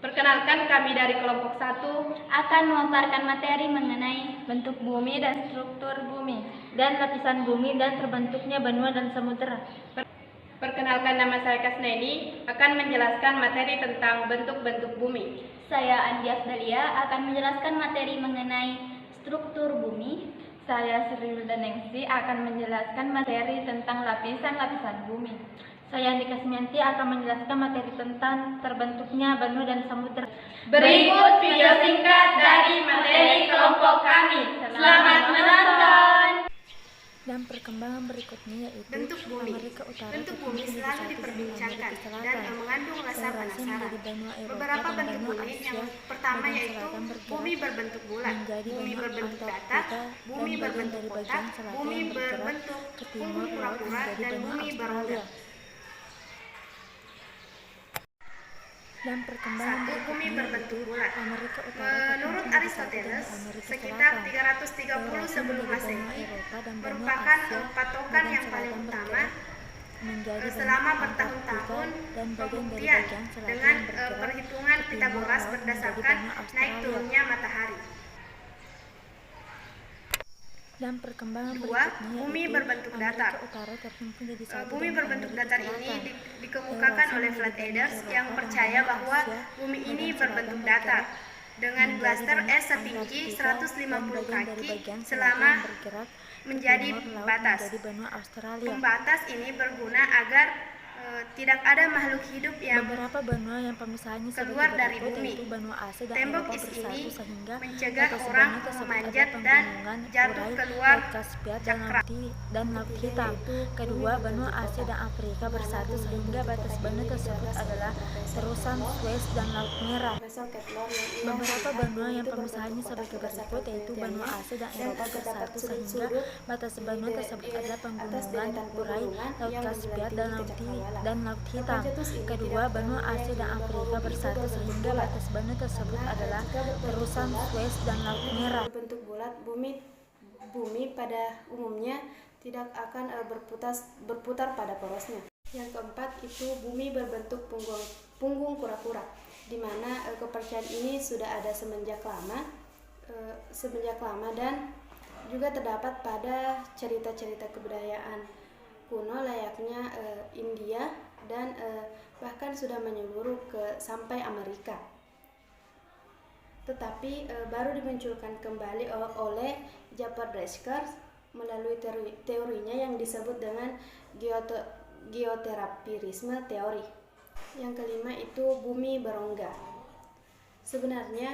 Perkenalkan, kami dari kelompok 1 akan memaparkan materi mengenai bentuk bumi dan struktur bumi, dan lapisan bumi dan terbentuknya benua dan samudera. Perkenalkan, nama saya Kasnedi, akan menjelaskan materi tentang bentuk-bentuk bumi. Saya Andias Dalia akan menjelaskan materi mengenai struktur bumi. Saya Sri Wildanengsi akan menjelaskan materi tentang lapisan-lapisan bumi. Saya Andika Semianti akan menjelaskan materi tentang terbentuknya benua dan samudera. Berikut video singkat dari materi kelompok kami. Selamat menonton. Dan perkembangan berikutnya yaitu Bentuk bumi. Amerika Utara. Bentuk bumi selalu diperbincangkan dan mengandung rasa penasaran. Beberapa bentuk bumi yang pertama yaitu bumi berbentuk bulat, bumi berbentuk datar, bumi berbentuk kotak, bumi berbentuk punggung kura-kura, dan bumi berongga. Dan perkembangan Bumi berbentuk bulat. Amerika Utara. Menurut Aristoteles, sekitar 330 sebelum Masehi merupakan patokan yang paling utama selama bertahun-tahun pembuktian dengan perhitungan Pitagoras berdasarkan naik turunnya matahari. Dan perkembangan berikutnya bumi berbentuk datar. Bumi berbentuk datar ini dikemukakan oleh flat earthers yang percaya bahwa bumi ini berbentuk datar dengan cluster es setinggi 150 kaki selama menjadi batas. Pembatas ini berguna agar tidak ada makhluk hidup yang beberapa benua yang pemisahannya keluar dari bumi. Tembok is ini mencegah orang memanjat dan jatuh keluar cakra. Dan Laut Hitam. Kedua, benua Asia dan Afrika bersatu sehingga batas benua tersebut adalah terusan Suez dan Laut Merah. Beberapa benua yang pemisahannya sebagai berikut yaitu benua Asia dan Eropa bersatu sehingga batas benua tersebut adalah pegunungan Urai, Laut Kaspia dan Laut Hitam. Kedua, benua Asia dan Afrika bersatu sehingga batas benua tersebut adalah terusan Suez dan Laut Merah. Bentuk bulat, bumi pada umumnya tidak akan berputar pada porosnya. Yang keempat itu bumi berbentuk punggung kura-kura, di mana kepercayaan ini sudah ada semenjak lama dan juga terdapat pada cerita-cerita kebudayaan kuno layaknya India dan bahkan sudah menyeluruh sampai Amerika. Tetapi baru dimunculkan kembali oleh Japadreshkar melalui teorinya yang disebut dengan geoterapirisme teori. Yang kelima itu bumi berongga. Sebenarnya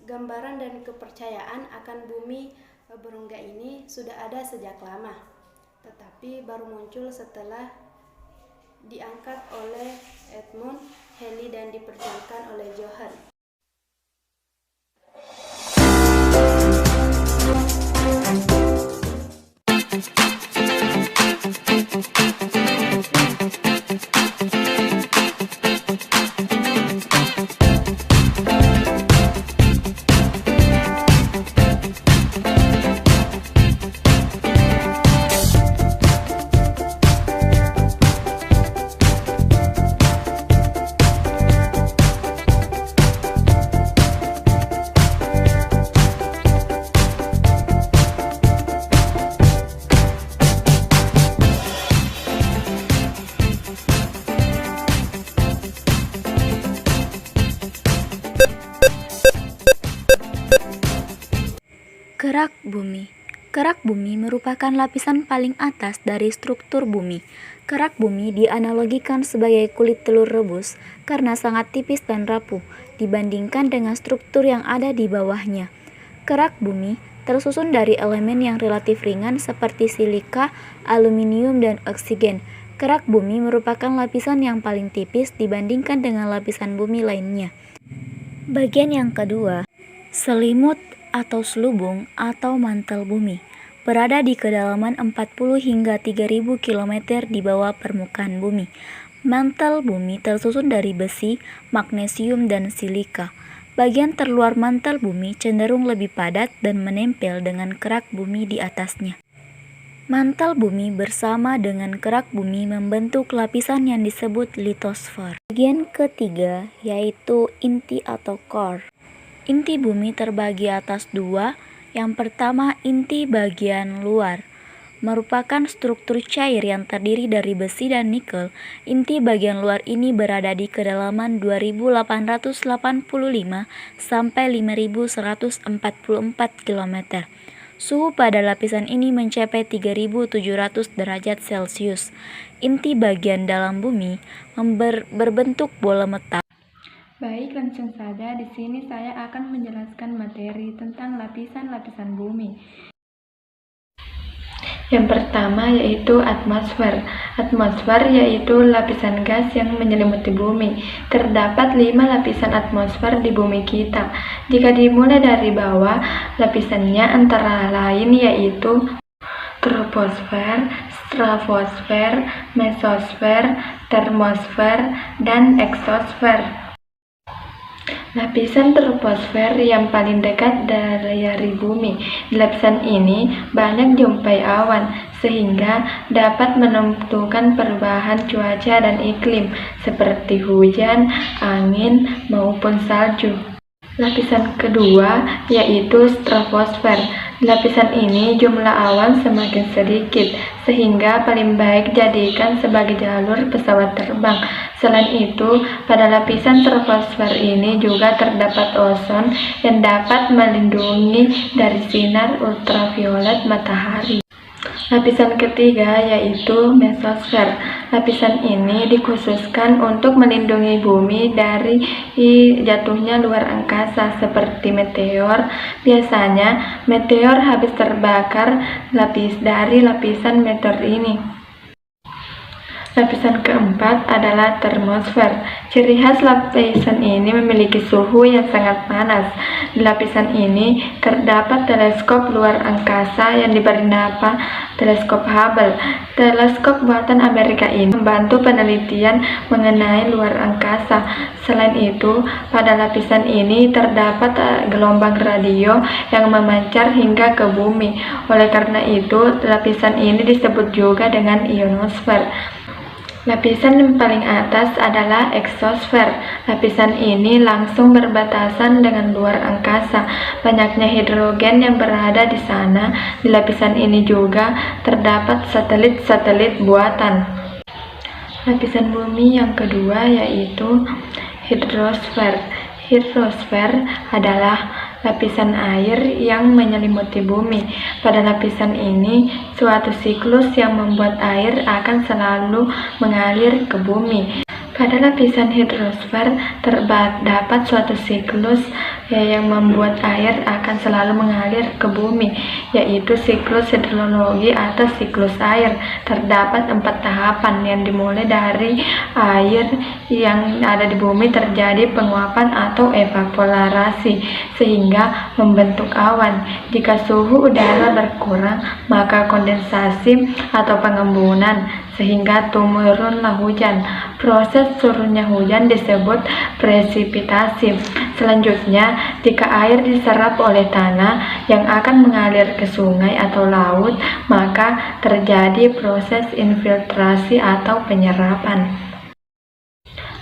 gambaran dan kepercayaan akan bumi berongga ini sudah ada sejak lama, tetapi baru muncul setelah diangkat oleh Edmund Halley dan diperjuangkan oleh Johann. Kerak bumi. Kerak bumi merupakan lapisan paling atas dari struktur bumi. Kerak bumi dianalogikan sebagai kulit telur rebus karena sangat tipis dan rapuh dibandingkan dengan struktur yang ada di bawahnya. Kerak bumi tersusun dari elemen yang relatif ringan seperti silika, aluminium, dan oksigen. Kerak bumi merupakan lapisan yang paling tipis dibandingkan dengan lapisan bumi lainnya. Bagian yang kedua, selimut atau selubung atau mantel bumi, berada di kedalaman 40 hingga 3000 km di bawah permukaan bumi. Mantel bumi tersusun dari besi, magnesium, dan silika. Bagian terluar mantel bumi cenderung lebih padat dan menempel dengan kerak bumi di atasnya. Mantel bumi bersama dengan kerak bumi membentuk lapisan yang disebut litosfer. Bagian ketiga yaitu inti atau core. Inti bumi terbagi atas dua. Yang pertama, inti bagian luar merupakan struktur cair yang terdiri dari besi dan nikel. Inti bagian luar ini berada di kedalaman 2885 sampai 5144 km. Suhu pada lapisan ini mencapai 3700 derajat Celcius. Inti bagian dalam bumi berbentuk bola metal. Baik, langsung saja. Di sini saya akan menjelaskan materi tentang lapisan-lapisan bumi. Yang pertama yaitu atmosfer. Atmosfer yaitu lapisan gas yang menyelimuti bumi. Terdapat 5 lapisan atmosfer di bumi kita. Jika dimulai dari bawah, lapisannya antara lain yaitu troposfer, stratosfer, mesosfer, termosfer, dan eksosfer. Lapisan troposfer yang paling dekat dari bumi. Di lapisan ini banyak jumpai awan, sehingga dapat menentukan perubahan cuaca dan iklim, seperti hujan, angin, maupun salju. Lapisan kedua yaitu stratosfer. Di lapisan ini jumlah awan semakin sedikit, sehingga paling baik jadikan sebagai jalur pesawat terbang. Selain itu, pada lapisan troposfer ini juga terdapat ozon yang dapat melindungi dari sinar ultraviolet matahari. Lapisan ketiga yaitu mesosfer. Lapisan ini dikhususkan untuk melindungi bumi dari jatuhnya luar angkasa seperti meteor. Biasanya meteor habis terbakar dari lapisan meteor ini. Lapisan keempat adalah termosfer. Ciri khas lapisan ini memiliki suhu yang sangat panas. Di lapisan ini terdapat teleskop luar angkasa yang diberi nama teleskop Hubble. Teleskop buatan Amerika ini membantu penelitian mengenai luar angkasa. Selain itu, pada lapisan ini terdapat gelombang radio yang memancar hingga ke bumi. Oleh karena itu, lapisan ini disebut juga dengan ionosfer. Lapisan yang paling atas adalah eksosfer. Lapisan ini langsung berbatasan dengan luar angkasa. Banyaknya hidrogen yang berada di sana. Di lapisan ini juga terdapat satelit-satelit buatan. Lapisan bumi yang kedua yaitu hidrosfer. Hidrosfer adalah lapisan air yang menyelimuti bumi. Pada lapisan ini, suatu siklus yang membuat air akan selalu mengalir ke bumi. Pada lapisan hidrosfer terdapat suatu siklus yang membuat air akan selalu mengalir ke bumi, yaitu siklus hidrologi atau siklus air. Terdapat 4 tahapan yang dimulai dari air yang ada di bumi terjadi penguapan atau evaporasi sehingga membentuk awan. Jika suhu udara berkurang, maka kondensasi atau pengembunan sehingga turunlah hujan. Proses turunnya hujan disebut presipitasi. Selanjutnya, jika air diserap oleh tanah yang akan mengalir ke sungai atau laut, maka terjadi proses infiltrasi atau penyerapan.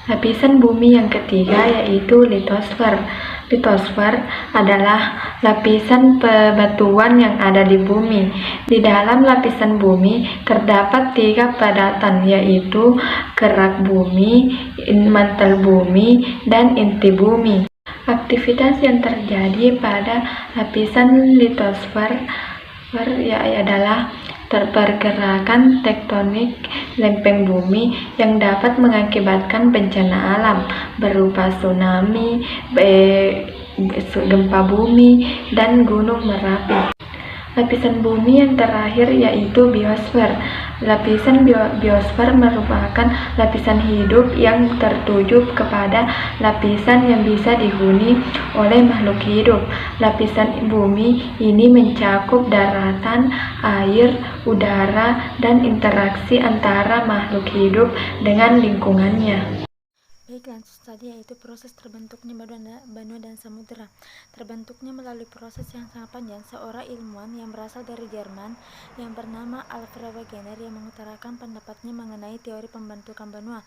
Lapisan bumi yang ketiga yaitu litosfer. Litosfer adalah lapisan bebatuan yang ada di bumi. Di dalam lapisan bumi terdapat 3 padatan, yaitu kerak bumi, mantel bumi, dan inti bumi. Aktivitas yang terjadi pada lapisan litosfer adalah pergerakan tektonik lempeng bumi yang dapat mengakibatkan bencana alam berupa tsunami, gempa bumi, dan gunung Merapi. Lapisan bumi yang terakhir yaitu biosfer. Lapisan biosfer merupakan lapisan hidup yang tertuju kepada lapisan yang bisa dihuni oleh makhluk hidup. Lapisan bumi ini mencakup daratan, air, udara, dan interaksi antara makhluk hidup dengan lingkungannya. Baik, Baik, langsung saja, yaitu proses terbentuknya benua dan samudera. Terbentuknya melalui proses yang sangat panjang. Seorang ilmuwan yang berasal dari Jerman yang bernama Alfred Wegener yang mengutarakan pendapatnya mengenai teori pembentukan benua.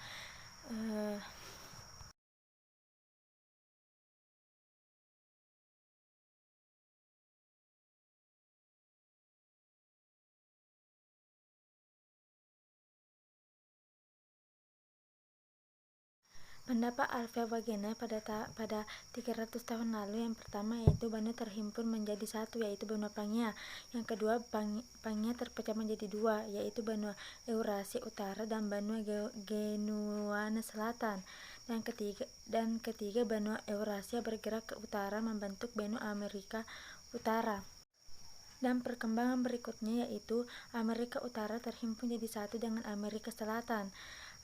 Pendapat Alfred Wegener pada 300 tahun lalu, yang pertama yaitu benua terhimpun menjadi satu, yaitu benua Pangaea. Yang kedua, Pangaea terpecah menjadi dua, yaitu benua Eurasia Utara dan benua Gondwana Selatan. Dan ketiga, benua Eurasia bergerak ke utara membentuk benua Amerika Utara. Dan perkembangan berikutnya yaitu Amerika Utara terhimpun jadi satu dengan Amerika Selatan.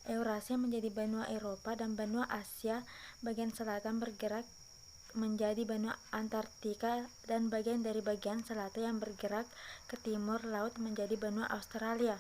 Eurasia menjadi benua Eropa dan benua Asia bagian selatan bergerak menjadi benua Antartika, dan bagian dari bagian selatan yang bergerak ke timur laut menjadi benua Australia.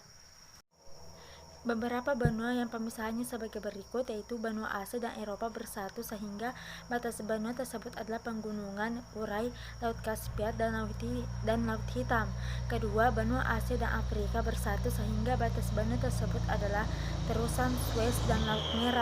Beberapa benua yang pemisahannya sebagai berikut, yaitu benua Asia dan Eropa bersatu sehingga batas benua tersebut adalah pegunungan Urai, Laut Kaspia, dan Laut Hitam. Kedua, benua Asia dan Afrika bersatu sehingga batas benua tersebut adalah terusan Suez dan Laut Merah.